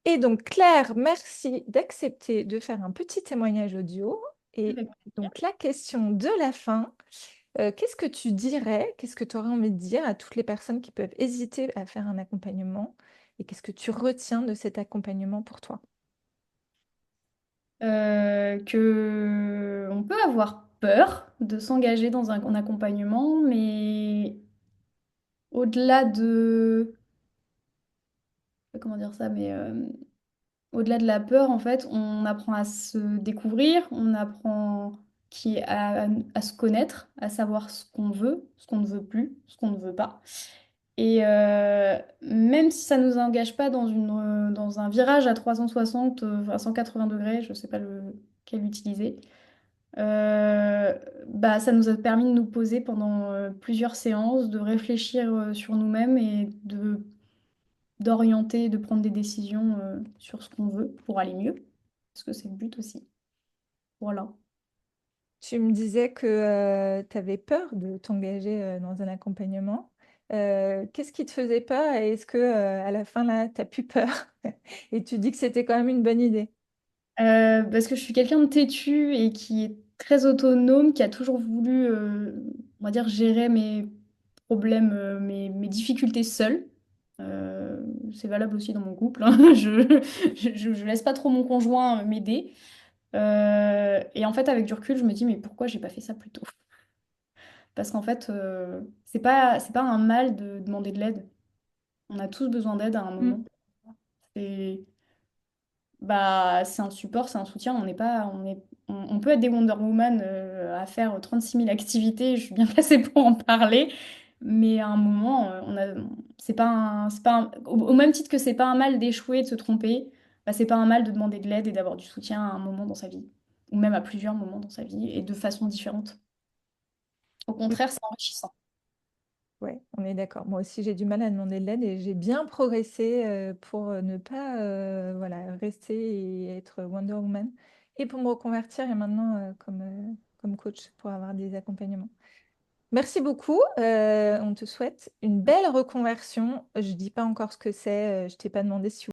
Et donc, Claire, merci d'accepter de faire un petit témoignage audio. Et Avec donc, la question de la fin, qu'est-ce que tu dirais, qu'est-ce que tu aurais envie de dire à toutes les personnes qui peuvent hésiter à faire un accompagnement? Et qu'est-ce que tu retiens de cet accompagnement pour toi? Que on peut avoir peur de s'engager dans un accompagnement, mais au-delà de, comment dire ça, mais au-delà de la peur, en fait, on apprend à se découvrir, on apprend à se connaître, à savoir ce qu'on veut, ce qu'on ne veut plus, ce qu'on ne veut pas. Et même si ça ne nous engage pas dans un virage à 360, à 180 degrés, je ne sais pas lequel utiliser, euh, bah, ça nous a permis de nous poser pendant plusieurs séances, de réfléchir sur nous-mêmes et d'orienter, de prendre des décisions sur ce qu'on veut pour aller mieux, parce que c'est le but aussi. Voilà. Tu me disais que tu avais peur de t'engager dans un accompagnement. Qu'est-ce qui te faisait peur et est-ce que à la fin là, tu plus peur et tu dis que c'était quand même une bonne idée? Parce que je suis quelqu'un de têtu et qui est très autonome, qui a toujours voulu, on va dire, gérer mes problèmes, mes difficultés seule. C'est valable aussi dans mon couple, hein. Je laisse pas trop mon conjoint m'aider. Et en fait, avec du recul, je me dis, mais pourquoi j'ai pas fait ça plus tôt? Parce qu'en fait, c'est pas un mal de demander de l'aide. On a tous besoin d'aide à un Mm. moment. C'est Bah, c'est un support, c'est un soutien. On n'est pas, on peut être des Wonder Woman à faire 36 000 activités, je suis bien placée pour en parler. Mais à un moment, c'est pas au même titre que c'est pas un mal d'échouer, de se tromper, bah, c'est pas un mal de demander de l'aide et d'avoir du soutien à un moment dans sa vie, ou même à plusieurs moments dans sa vie, et de façon différente. Au contraire, c'est enrichissant. Ouais, on est d'accord. Moi aussi, j'ai du mal à demander de l'aide et j'ai bien progressé pour ne pas voilà, rester et être Wonder Woman et pour me reconvertir et maintenant comme coach pour avoir des accompagnements. Merci beaucoup. On te souhaite une belle reconversion. Je dis pas encore ce que c'est. Je t'ai pas demandé si